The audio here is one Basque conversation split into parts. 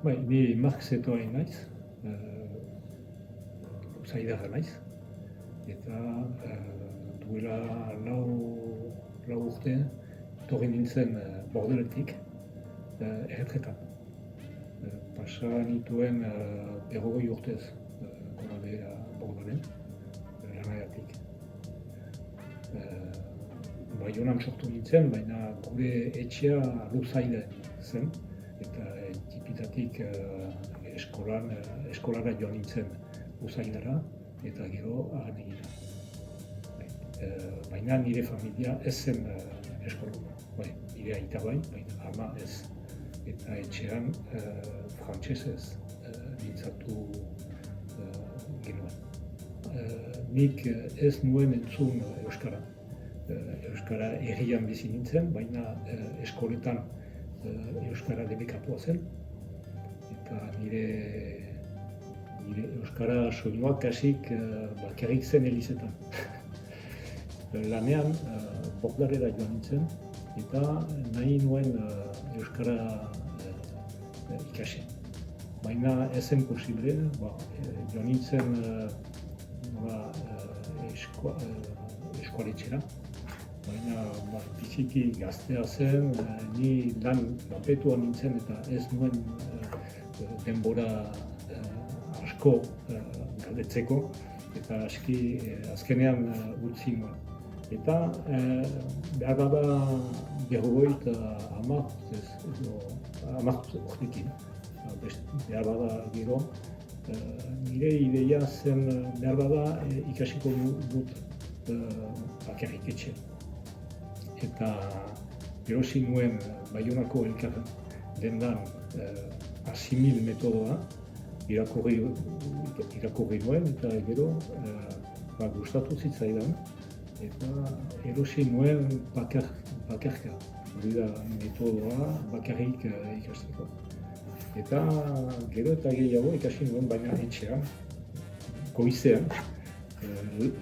Bai, ni marxetoa naiz, zaidarra naiz, eta duela lau urte, etorri nintzen Bordeletik, erretretan. Pasa nituen berrogei urtez gora behera Bordelen, lanagatik. Baionan sortu nintzen, baina gure etxea Luzaide zen, eta tipitatik eskolara joan nintzen Luzaidara, eta gero Aranegira. Baina nire familia ez zen eskola, nire aita bai, baina ama ez. Eta etxean frantsesez mintzatu genuen. Nik ez nuen entzun euskara. Euskara herrian bizi nintzen, baina eskoletan euskara debekatua zen. Eta nire euskara soinuak kasik bakarrik zen elizetan. Lanean Bordelera joan nintzen, eta nahi nuen euskara ikasi. Baina ez zen posible, joan nintzen eskoletxera. Baina biziki gaztea zen, ni lan lapetua nintzen eta ez nuen denbora asko galdetzeko, eta azkenean utzi nuen. Eta behar bada berrogeita hamar urtekin, behar bada gero, nire ideia zen behar bada ikasiko dut bakarrik etxe. Eta erosi nuen Baionako elkar dendan asimil metodoa irakurri nuen, eta gero gustatu zitzaidan. Eta erosi nuen bakarka, hori da metodoa bakarrik ikasteko. Eta gero eta gehiago ikasi nuen, baina etxean, goizean,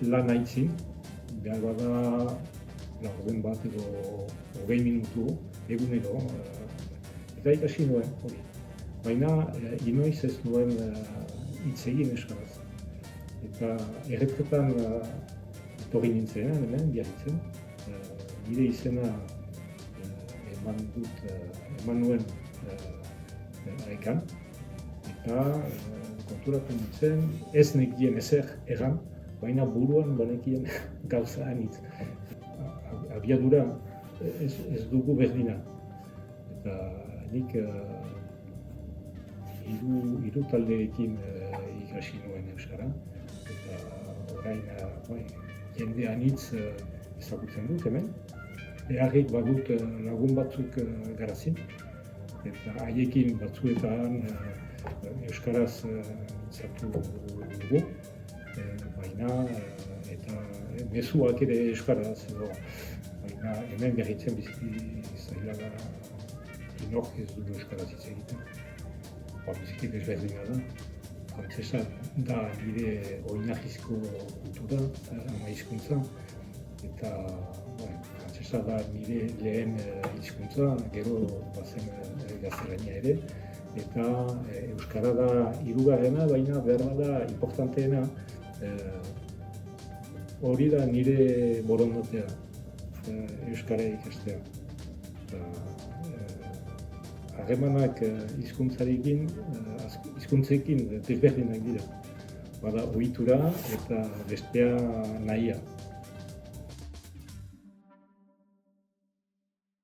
lan aitzin, behar bada laurden bat edo 20 minutu egunero, eta ikasi nuen hori. Baina inoiz ez nuen hitz egin euskaraz. Eta erretretan etorri nintzen, hemen, biarritzen. Nire izena eman nuen aekan. Eta konturatu nintzen, ez nekien ezer egan, baina buruan banekien gauza anitz. Abiadura ez dugu berdina. Eta nik hiru taldeekin ikasi nuen euskara. Eta orain jende anitz ezagutzen dut hemen. Beharrik badut lagun batzuk garazin. Eta haiekin batzuetan euskaraz mintzatu dugu. Baina eta mezuak ere euskaraz, baina hemen berritzen biziki zaila da inork ez du euskaraz hitz egiten. Biziki desberdina da. Frantsesa da nire oinarrizko kultura, ama hizkuntza, eta frantsesa da nire lehen hizkuntza, gero bazen gaztelania ere, eta euskara da hirugarrena, baina behar da importanteena. Hori da nire borondatea, euskara ikastea. Harremanak hizkuntzekin desberdinak dira. Bada ohitura eta bestea nahia.